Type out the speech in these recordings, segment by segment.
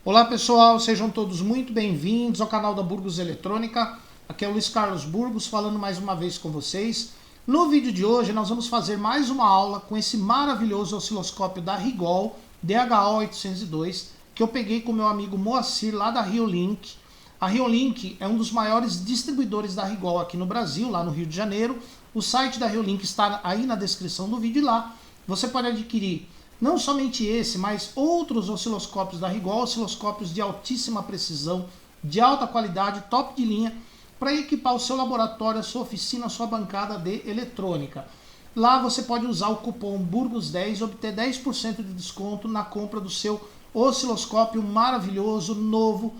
Olá pessoal, sejam todos muito bem-vindos ao canal da Burgos Eletrônica. Aqui é o Luiz Carlos Burgos falando mais uma vez com vocês. No vídeo de hoje nós vamos fazer mais uma aula com esse maravilhoso osciloscópio da Rigol DHO802 que eu peguei com meu amigo Moacir lá da Riolink. A Riolink é um dos maiores distribuidores da Rigol aqui no Brasil, lá no Rio de Janeiro. O site da Riolink está aí na descrição do vídeo e lá você pode adquirir não somente esse, mas outros osciloscópios da Rigol, osciloscópios de altíssima precisão, de alta qualidade, top de linha, para equipar o seu laboratório, a sua oficina, a sua bancada de eletrônica. Lá você pode usar o cupom BURGOS10 e obter 10% de desconto na compra do seu osciloscópio maravilhoso, novo,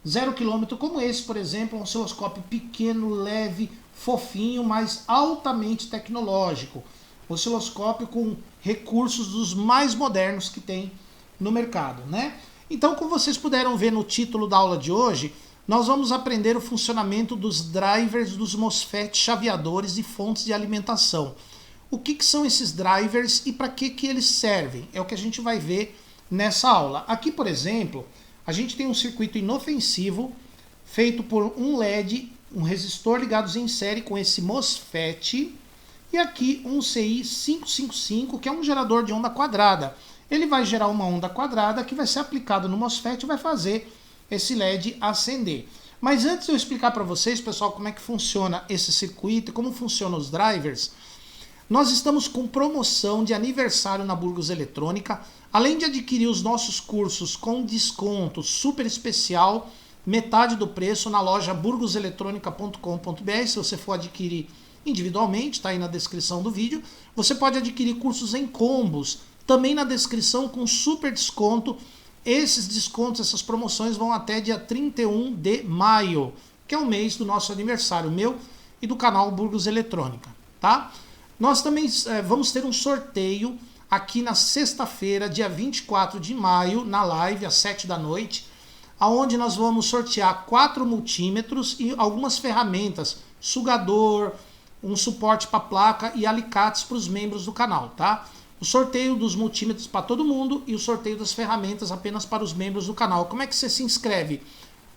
0 km, como esse, por exemplo, um osciloscópio pequeno, leve, fofinho, mas altamente tecnológico. Osciloscópio com recursos dos mais modernos que tem no mercado, né? Então, como vocês puderam ver no título da aula de hoje, nós vamos aprender o funcionamento dos drivers dos MOSFET chaveadores e fontes de alimentação. O que são esses drivers e para que eles servem? É o que a gente vai ver nessa aula. Aqui, por exemplo, a gente tem um circuito inofensivo feito por um LED, um resistor ligados em série com esse MOSFET. E aqui um CI555, que é um gerador de onda quadrada. Ele vai gerar uma onda quadrada que vai ser aplicada no MOSFET e vai fazer esse LED acender. Mas antes de eu explicar para vocês, pessoal, como é que funciona esse circuito e como funcionam os drivers, nós estamos com promoção de aniversário na Burgos Eletrônica. Além de adquirir os nossos cursos com desconto super especial, metade do preço na loja burgoseletronica.com.br, se você for adquirir individualmente, está aí na descrição do vídeo. Você pode adquirir cursos em combos, também na descrição com super desconto. Esses descontos, essas promoções vão até dia 31 de maio, que é o mês do nosso aniversário, meu e do canal Burgos Eletrônica, tá? Nós também vamos ter um sorteio aqui na sexta-feira, dia 24 de maio, na live, às 7 da noite, onde nós vamos sortear 4 multímetros e algumas ferramentas, sugador, um suporte para placa e alicates para os membros do canal, tá? O sorteio dos multímetros para todo mundo e o sorteio das ferramentas apenas para os membros do canal. Como é que você se inscreve?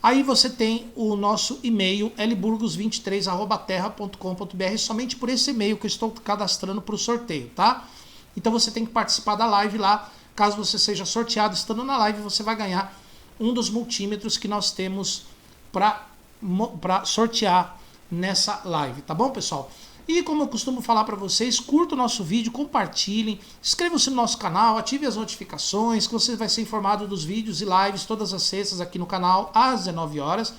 Aí você tem o nosso e-mail lburgos23@terra.com.br, somente por esse e-mail que eu estou cadastrando para o sorteio, tá? Então você tem que participar da live lá. Caso você seja sorteado estando na live, você vai ganhar um dos multímetros que nós temos para sortear nessa live, tá bom, pessoal? E como eu costumo falar para vocês, curta o nosso vídeo, compartilhem, inscrevam-se no nosso canal, ative as notificações, que você vai ser informado dos vídeos e lives todas as sextas aqui no canal, às 19 horas.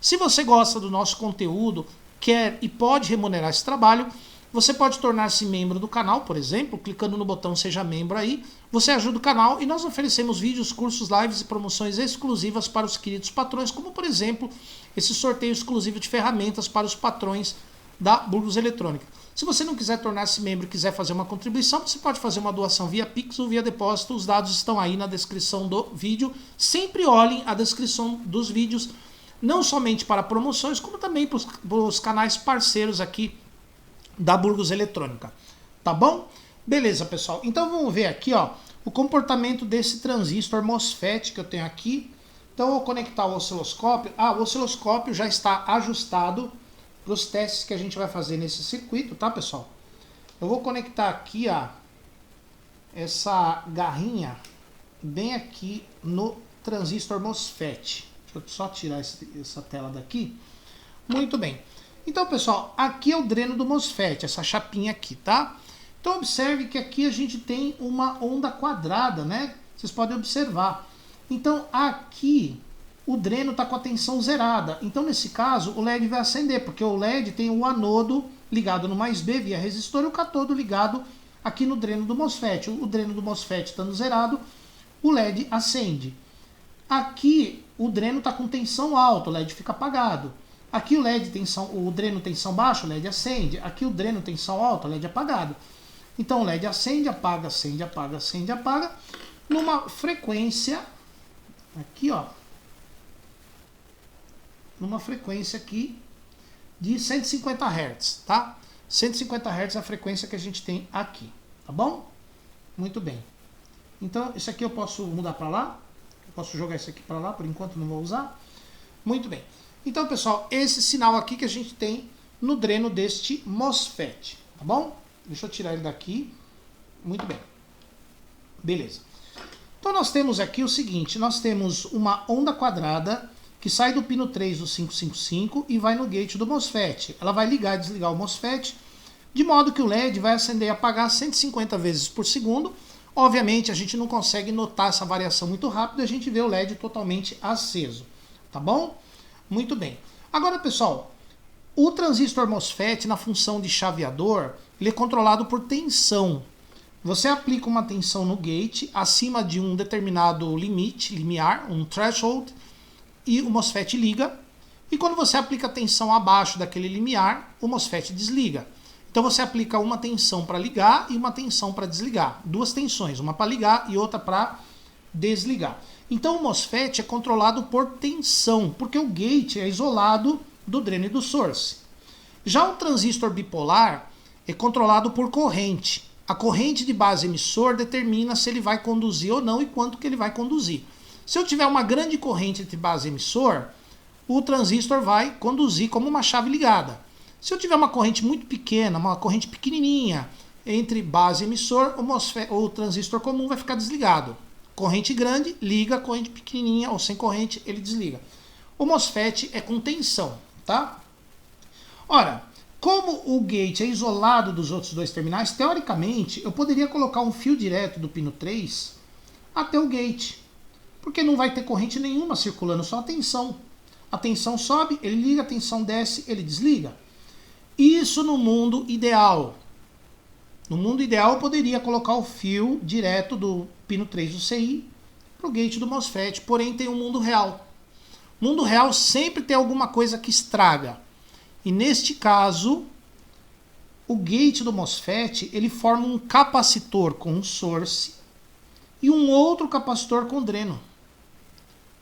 Se você gosta do nosso conteúdo, quer e pode remunerar esse trabalho, você pode tornar-se membro do canal, por exemplo, clicando no botão Seja Membro aí, você ajuda o canal e nós oferecemos vídeos, cursos, lives e promoções exclusivas para os queridos patrões, como por exemplo, esse sorteio exclusivo de ferramentas para os patrões da Burgos Eletrônica. Se você não quiser tornar-se membro e quiser fazer uma contribuição, você pode fazer uma doação via Pix ou via depósito, os dados estão aí na descrição do vídeo. Sempre olhem a descrição dos vídeos, não somente para promoções, como também para os canais parceiros aqui da Burgos Eletrônica, tá bom? Beleza, pessoal. Então vamos ver aqui, ó, o comportamento desse transistor MOSFET que eu tenho aqui. Então eu vou conectar o osciloscópio. O osciloscópio já está ajustado para os testes que a gente vai fazer nesse circuito, tá, pessoal? Eu vou conectar aqui, ó, essa garrinha bem aqui no transistor MOSFET. Deixa eu só tirar essa tela daqui. Muito bem. Então, pessoal, aqui é o dreno do MOSFET, essa chapinha aqui, tá? Então, observe que aqui a gente tem uma onda quadrada, né? Vocês podem observar. Então, aqui o dreno está com a tensão zerada. Então, nesse caso, o LED vai acender, porque o LED tem o anodo ligado no mais B via resistor e o catodo ligado aqui no dreno do MOSFET. O dreno do MOSFET estando zerado, o LED acende. Aqui, o dreno está com tensão alta, o LED fica apagado. Aqui o dreno tensão baixa, o LED acende. Aqui o dreno tensão alta, o LED apagado. Então o LED acende, apaga, acende, apaga, acende, apaga, numa frequência, aqui ó, numa frequência aqui de 150 Hz, tá? 150 Hz é a frequência que a gente tem aqui, tá bom? Muito bem. Então, isso aqui eu posso mudar para lá. Posso jogar isso aqui para lá, por enquanto não vou usar. Muito bem. Então, pessoal, esse sinal aqui que a gente tem no dreno deste MOSFET, tá bom? Deixa eu tirar ele daqui. Muito bem. Beleza. Então nós temos aqui o seguinte, nós temos uma onda quadrada que sai do pino 3 do 555 e vai no gate do MOSFET. Ela vai ligar e desligar o MOSFET, de modo que o LED vai acender e apagar 150 vezes por segundo. Obviamente a gente não consegue notar essa variação muito rápido, a gente vê o LED totalmente aceso, tá bom? Muito bem. Agora, pessoal, o transistor MOSFET na função de chaveador, ele é controlado por tensão. Você aplica uma tensão no gate acima de um determinado limite, limiar, um threshold, e o MOSFET liga. E quando você aplica tensão abaixo daquele limiar, o MOSFET desliga. Então você aplica uma tensão para ligar e uma tensão para desligar. Duas tensões, uma para ligar e outra para desligar. Então o MOSFET é controlado por tensão, porque o gate é isolado do dreno e do source. Já o transistor bipolar é controlado por corrente. A corrente de base emissor determina se ele vai conduzir ou não e quanto que ele vai conduzir. Se eu tiver uma grande corrente de base emissor, o transistor vai conduzir como uma chave ligada. Se eu tiver uma corrente muito pequena, uma corrente pequenininha entre base e emissor, o transistor comum vai ficar desligado. Corrente grande, liga, corrente pequenininha ou sem corrente, ele desliga. O MOSFET é com tensão, tá? Ora, como o gate é isolado dos outros dois terminais, teoricamente, eu poderia colocar um fio direto do pino 3 até o gate, porque não vai ter corrente nenhuma circulando, só a tensão. A tensão sobe, ele liga, a tensão desce, ele desliga. Isso no mundo ideal. No mundo ideal, eu poderia colocar o fio direto do pino 3 do CI para o gate do MOSFET, porém tem um mundo real. No mundo real sempre tem alguma coisa que estraga. E neste caso, o gate do MOSFET, ele forma um capacitor com um source e um outro capacitor com dreno.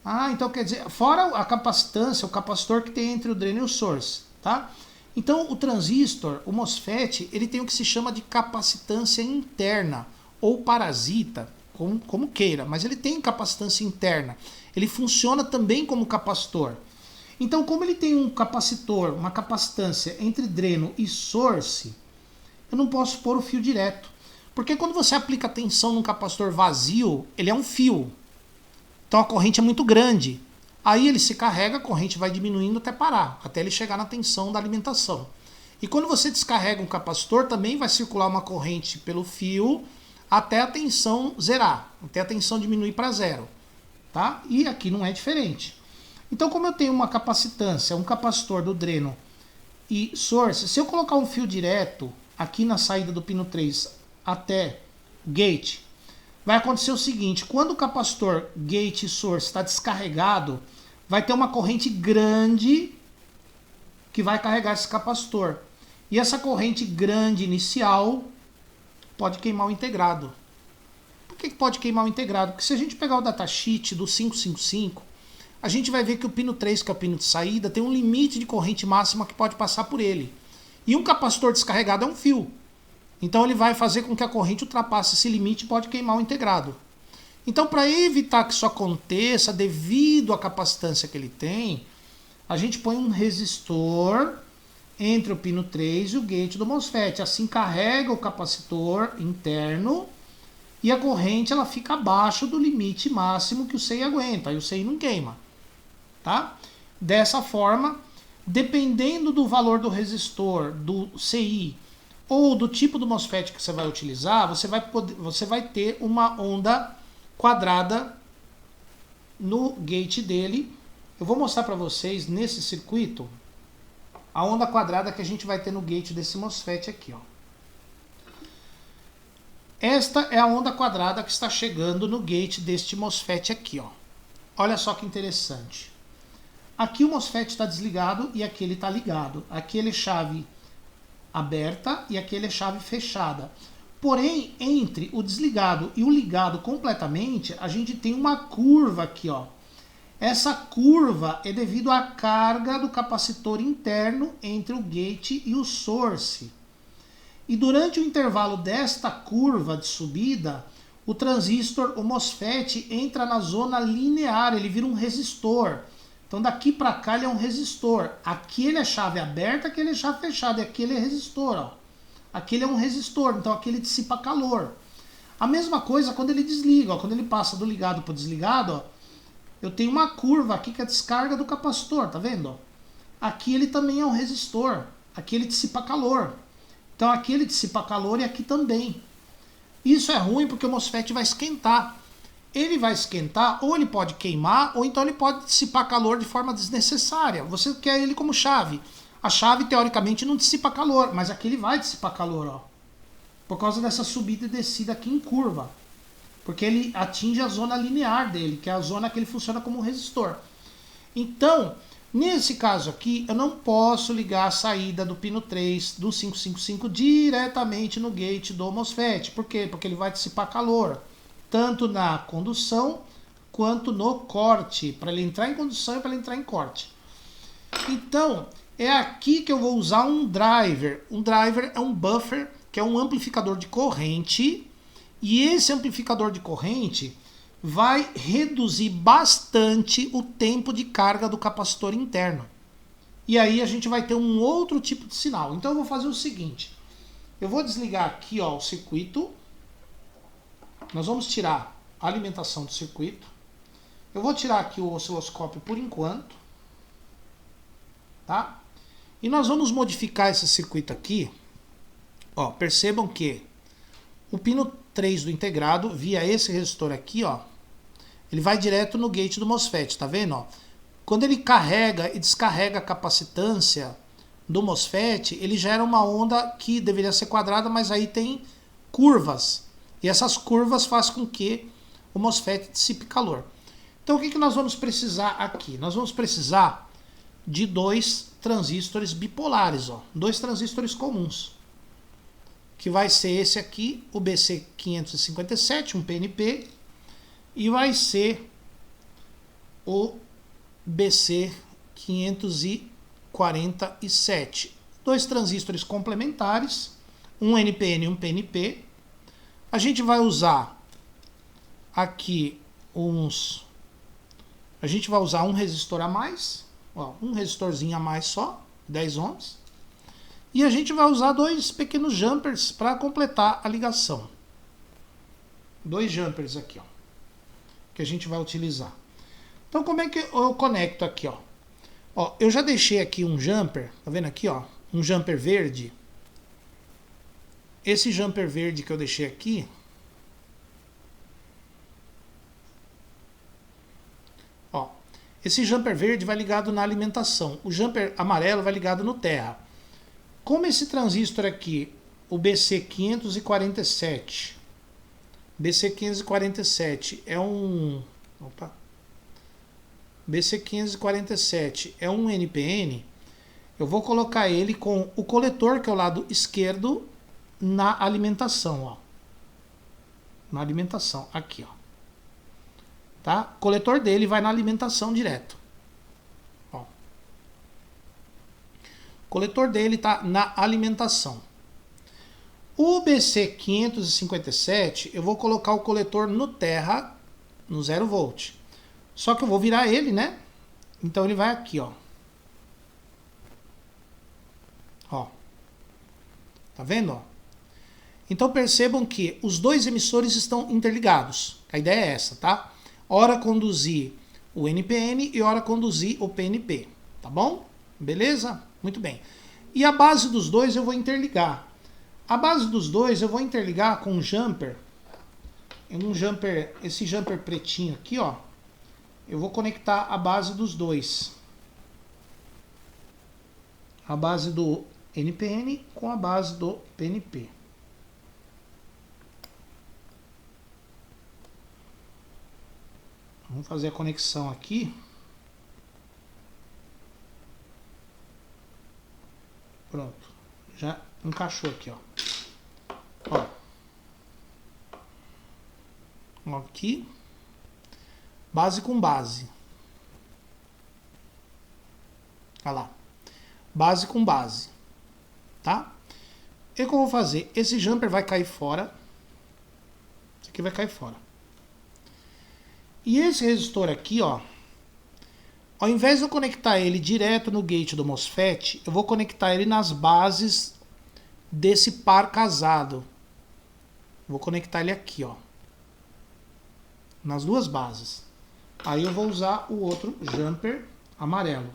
Ah, então quer dizer, fora a capacitância, o capacitor que tem entre o dreno e o source, tá? Então o transistor, o MOSFET, ele tem o que se chama de capacitância interna ou parasita, como queira, mas ele tem capacitância interna. Ele funciona também como capacitor. Então, como ele tem um capacitor, uma capacitância entre dreno e source, eu não posso pôr o fio direto. Porque quando você aplica tensão num capacitor vazio, ele é um fio. Então a corrente é muito grande. Aí ele se carrega, a corrente vai diminuindo até parar, até ele chegar na tensão da alimentação. E quando você descarrega um capacitor, também vai circular uma corrente pelo fio até a tensão zerar, até a tensão diminuir para zero. Tá? E aqui não é diferente. Então, como eu tenho uma capacitância, um capacitor do dreno e source, se eu colocar um fio direto aqui na saída do pino 3 até gate, vai acontecer o seguinte: quando o capacitor gate e source está descarregado, vai ter uma corrente grande que vai carregar esse capacitor. E essa corrente grande inicial pode queimar o integrado. Por que pode queimar o integrado? Porque se a gente pegar o datasheet do 555, a gente vai ver que o pino 3, que é o pino de saída, tem um limite de corrente máxima que pode passar por ele. E um capacitor descarregado é um fio. Então ele vai fazer com que a corrente ultrapasse esse limite e pode queimar o integrado. Então, para evitar que isso aconteça devido à capacitância que ele tem, a gente põe um resistor entre o pino 3 e o gate do MOSFET. Assim carrega o capacitor interno e a corrente ela fica abaixo do limite máximo que o CI aguenta. Aí o CI não queima. Tá? Dessa forma, dependendo do valor do resistor, do CI ou do tipo do MOSFET que você vai utilizar, você vai ter uma onda quadrada no gate dele. Eu vou mostrar para vocês nesse circuito a onda quadrada que a gente vai ter no gate desse MOSFET aqui, ó. Esta é a onda quadrada que está chegando no gate deste MOSFET aqui, ó. Olha só que interessante. Aqui o MOSFET está desligado e aqui ele está ligado. Aqui ele é chave aberta e aqui ele é chave fechada. Porém, entre o desligado e o ligado completamente, a gente tem uma curva aqui, ó. Essa curva é devido à carga do capacitor interno entre o gate e o source. E durante o intervalo desta curva de subida, o transistor, o MOSFET, entra na zona linear, ele vira um resistor. Então daqui para cá ele é um resistor. Aqui ele é chave aberta, aqui ele é chave fechada, e aqui ele é resistor. Ó. Aqui ele é um resistor, então aqui ele dissipa calor. A mesma coisa quando ele desliga, ó, quando ele passa do ligado para o desligado, ó, eu tenho uma curva aqui que é a descarga do capacitor, tá vendo? Ó? Aqui ele também é um resistor, aqui ele dissipa calor. Então aqui ele dissipa calor e aqui também. Isso é ruim porque o MOSFET vai esquentar. Ele vai esquentar, ou ele pode queimar, ou então ele pode dissipar calor de forma desnecessária. Você quer ele como chave. A chave, teoricamente, não dissipa calor, mas aqui ele vai dissipar calor, ó. Por causa dessa subida e descida aqui em curva. Porque ele atinge a zona linear dele, que é a zona que ele funciona como um resistor. Então, nesse caso aqui, eu não posso ligar a saída do pino 3 do 555 diretamente no gate do MOSFET. Por quê? Porque ele vai dissipar calor, tanto na condução quanto no corte, para ele entrar em condução e para ele entrar em corte. Então, é aqui que eu vou usar um driver. Um driver é um buffer, que é um amplificador de corrente, e esse amplificador de corrente vai reduzir bastante o tempo de carga do capacitor interno. E aí a gente vai ter um outro tipo de sinal. Então eu vou fazer o seguinte, eu vou desligar aqui, ó, o circuito. Nós vamos tirar a alimentação do circuito. Eu vou tirar aqui o osciloscópio por enquanto. Tá? E nós vamos modificar esse circuito aqui. Ó, percebam que o pino 3 do integrado, via esse resistor aqui, ó, ele vai direto no gate do MOSFET, tá vendo? Ó? Quando ele carrega e descarrega a capacitância do MOSFET, ele gera uma onda que deveria ser quadrada, mas aí tem curvas. E essas curvas fazem com que o MOSFET dissipe calor. Então o que nós vamos precisar aqui? Nós vamos precisar de dois transistores bipolares, ó, dois transistores comuns. Que vai ser esse aqui, o BC557, um PNP, e vai ser o BC547. Dois transistores complementares, um NPN e um PNP. A gente vai usar aqui a gente vai usar um resistor a mais, ó, um resistorzinho a mais só, 10 ohms. E a gente vai usar dois pequenos jumpers para completar a ligação. Dois jumpers aqui, ó, que a gente vai utilizar. Então como é que eu conecto aqui, ó? Ó, eu já deixei aqui um jumper, tá vendo aqui, ó? Um jumper verde. Esse jumper verde que eu deixei aqui, ó, esse jumper verde vai ligado na alimentação. O jumper amarelo vai ligado no terra. Como esse transistor aqui, o BC547 é um... Opa! BC547 é um NPN, eu vou colocar ele com o coletor, que é o lado esquerdo, na alimentação, ó. Na alimentação, aqui, ó. Tá? O coletor dele vai na alimentação direto. Ó. O coletor dele está na alimentação. O BC557, eu vou colocar o coletor no terra, no 0 volt. Só que eu vou virar ele, né? Então ele vai aqui, ó. Ó. Tá vendo, ó? Então percebam que os dois emissores estão interligados. A ideia é essa, tá? Ora conduzir o NPN e ora conduzir o PNP. Tá bom? Beleza? Muito bem. E a base dos dois eu vou interligar. A base dos dois eu vou interligar com um jumper. Esse jumper pretinho aqui, ó. Eu vou conectar a base dos dois. A base do NPN com a base do PNP. Vamos fazer a conexão aqui. Pronto. Já encaixou aqui, ó. Ó. Aqui. Base com base. Olha lá. Base com base. Tá? E o que eu vou fazer? Esse jumper vai cair fora. Isso aqui vai cair fora. E esse resistor aqui, ó, ao invés de eu conectar ele direto no gate do MOSFET, eu vou conectar ele nas bases desse par casado. Vou conectar ele aqui, ó, nas duas bases. Aí eu vou usar o outro jumper amarelo.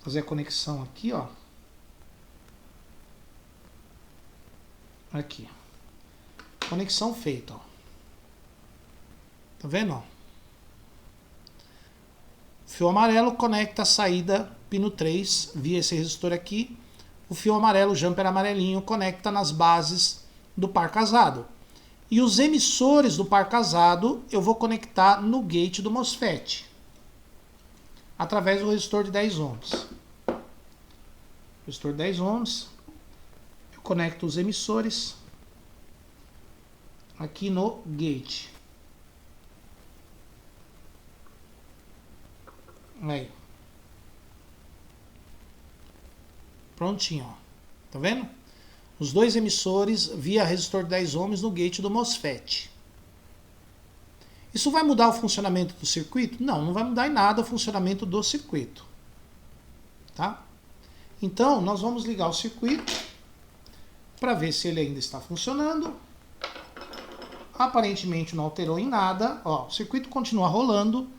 Fazer a conexão aqui, ó. Aqui. Conexão feita, ó. Tá vendo, ó? Fio amarelo conecta a saída pino 3 via esse resistor aqui. O fio amarelo, o jumper amarelinho, conecta nas bases do par casado. E os emissores do par casado eu vou conectar no gate do MOSFET. Através do resistor de 10 ohms. Resistor de 10 ohms. Eu conecto os emissores aqui no gate. Aí. Prontinho, ó. Tá vendo? Os dois emissores via resistor de 10 ohms no gate do MOSFET. Isso vai mudar o funcionamento do circuito? Não, não vai mudar em nada o funcionamento do circuito. Tá? Então, nós vamos ligar o circuito para ver se ele ainda está funcionando. Aparentemente não alterou em nada. Ó, o circuito continua rolando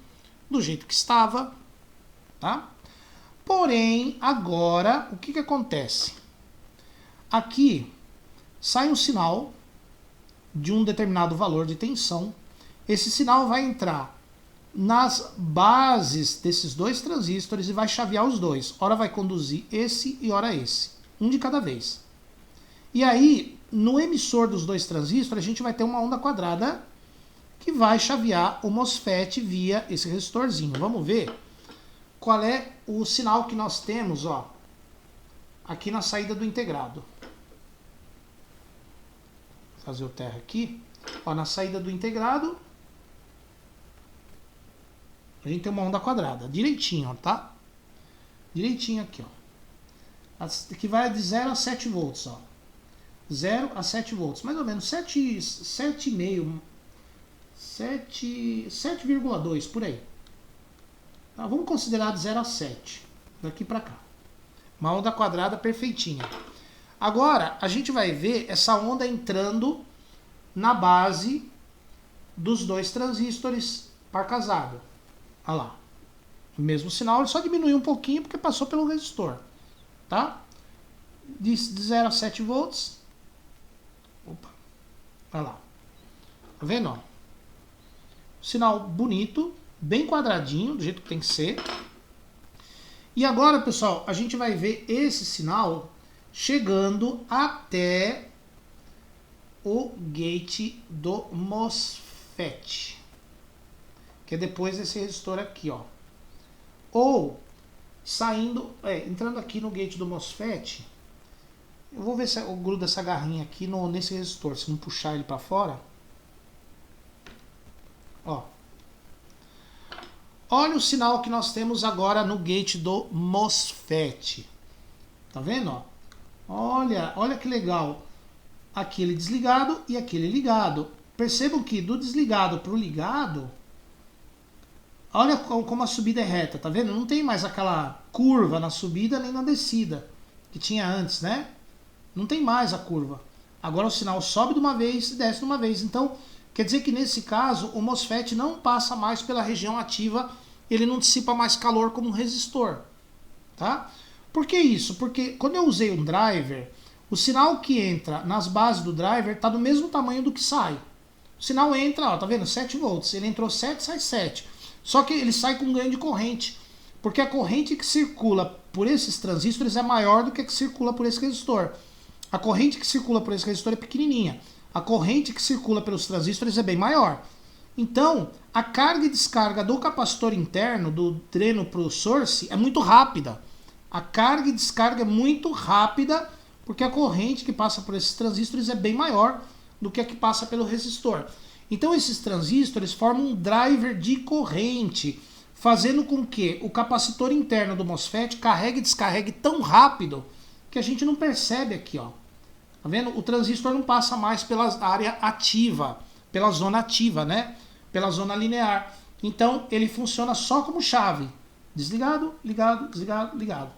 do jeito que estava. Tá? Porém, agora, o que acontece? Aqui sai um sinal de um determinado valor de tensão. Esse sinal vai entrar nas bases desses dois transistores e vai chavear os dois. Ora vai conduzir esse e ora esse. Um de cada vez. E aí, no emissor dos dois transistores, a gente vai ter uma onda quadrada que vai chavear o MOSFET via esse resistorzinho. Vamos ver qual é o sinal que nós temos, ó, aqui na saída do integrado. Vou fazer o terra aqui. Ó, na saída do integrado, a gente tem uma onda quadrada, direitinho, ó, tá? Direitinho aqui, ó. Que vai de 0 a 7 volts, ó. 0 a 7 volts, mais ou menos 7,5, 7,2 por aí. Tá, vamos considerar de 0 a 7, daqui para cá. Uma onda quadrada perfeitinha. Agora, a gente vai ver essa onda entrando na base dos dois transistores par casado. Olha lá. O mesmo sinal, ele só diminuiu um pouquinho porque passou pelo resistor. Tá? De 0 a 7 volts. Opa. Olha lá. Tá vendo? Ó? Sinal bonito, bem quadradinho, do jeito que tem que ser. E agora, pessoal, a gente vai ver esse sinal chegando até o gate do MOSFET, que é depois desse resistor aqui, ó. Ou saindo, entrando aqui no gate do MOSFET. Eu vou ver se eu grudo essa garrinha aqui nesse resistor, se não puxar ele para fora. Ó. Olha o sinal que nós temos agora no gate do MOSFET. Tá vendo? Ó? Olha que legal. Aquele desligado e aquele ligado. Percebam que do desligado para o ligado, olha como a subida é reta, tá vendo? Não tem mais aquela curva na subida nem na descida que tinha antes, né? Não tem mais a curva. Agora o sinal sobe de uma vez e desce de uma vez. Então, quer dizer que nesse caso, o MOSFET não passa mais pela região ativa, ele não dissipa mais calor como um resistor. Tá? Por que isso? Porque quando eu usei um driver, o sinal que entra nas bases do driver está do mesmo tamanho do que sai. O sinal entra, ó, tá vendo? 7 volts. Ele entrou 7, sai 7. Só que ele sai com ganho de corrente. Porque a corrente que circula por esses transistores é maior do que a que circula por esse resistor. A corrente que circula por esse resistor é pequenininha. A corrente que circula pelos transistores é bem maior. Então, a carga e descarga do capacitor interno, do dreno para o source, é muito rápida. A carga e descarga é muito rápida, porque a corrente que passa por esses transistores é bem maior do que a que passa pelo resistor. Então, esses transistores formam um driver de corrente, fazendo com que o capacitor interno do MOSFET carregue e descarregue tão rápido que a gente não percebe aqui, ó. Tá vendo? O transistor não passa mais pela área ativa, pela zona ativa, né? Pela zona linear. Então ele funciona só como chave. Desligado, ligado, desligado, ligado.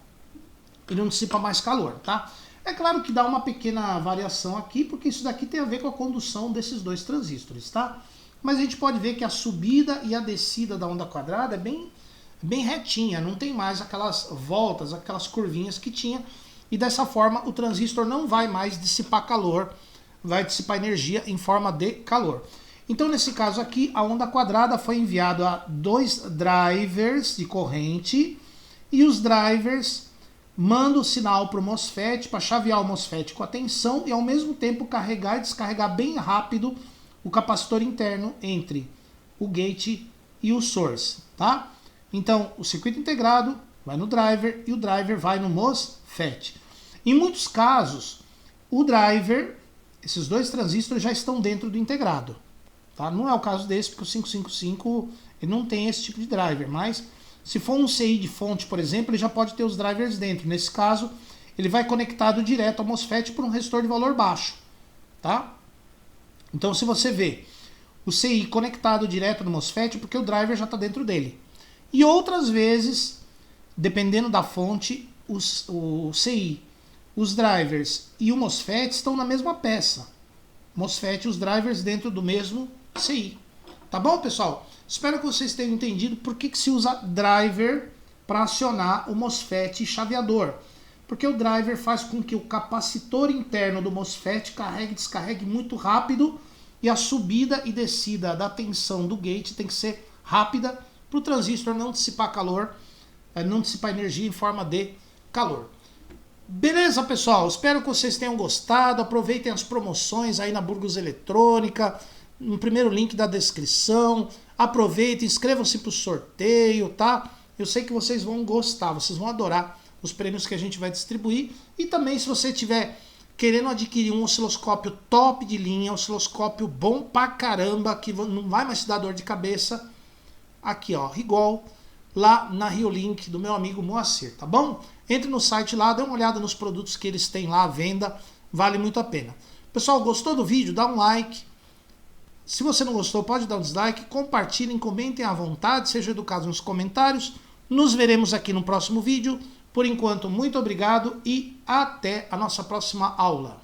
Ele não dissipa mais calor, tá? É claro que dá uma pequena variação aqui, porque isso daqui tem a ver com a condução desses dois transistores, tá? Mas a gente pode ver que a subida e a descida da onda quadrada é bem retinha, não tem mais aquelas voltas, aquelas curvinhas que tinha, e dessa forma o transistor não vai mais dissipar calor, vai dissipar energia em forma de calor. Então nesse caso aqui, a onda quadrada foi enviada a 2 drivers de corrente, e os drivers mandam o sinal para o MOSFET, para chavear o MOSFET com a tensão, e ao mesmo tempo carregar e descarregar bem rápido o capacitor interno entre o gate e o source, tá? Então, o circuito integrado vai no driver e o driver vai no MOSFET. Em muitos casos, o driver, esses dois transistores já estão dentro do integrado, tá? Não é o caso desse, porque o 555 ele não tem esse tipo de driver, mas se for um CI de fonte, por exemplo, ele já pode ter os drivers dentro. Nesse caso, ele vai conectado direto ao MOSFET por um resistor de valor baixo, tá? Então, se você vê o CI conectado direto no MOSFET, porque o driver já está dentro dele. E outras vezes, dependendo da fonte, o CI, os drivers e o MOSFET estão na mesma peça. MOSFET e os drivers dentro do mesmo CI. Tá bom, pessoal? Espero que vocês tenham entendido por que se usa driver para acionar o MOSFET chaveador. Porque o driver faz com que o capacitor interno do MOSFET carregue e descarregue muito rápido, e a subida e descida da tensão do gate tem que ser rápida para o transistor não dissipar calor, não dissipar energia em forma de calor. Beleza, pessoal? Espero que vocês tenham gostado. Aproveitem as promoções aí na Burgos Eletrônica, no primeiro link da descrição. Aproveitem, inscrevam-se para o sorteio, tá? Eu sei que vocês vão gostar, vocês vão adorar os prêmios que a gente vai distribuir. E também, se você tiver querendo adquirir um osciloscópio top de linha, osciloscópio bom pra caramba, que não vai mais te dar dor de cabeça, aqui ó, Rigol, lá na Riolink do meu amigo Moacir, tá bom? Entre no site lá, dê uma olhada nos produtos que eles têm lá à venda, vale muito a pena. Pessoal, gostou do vídeo? Dá um like. Se você não gostou, pode dar um dislike, compartilhem, comentem à vontade, sejam educados nos comentários. Nos veremos aqui no próximo vídeo. Por enquanto, muito obrigado e até a nossa próxima aula.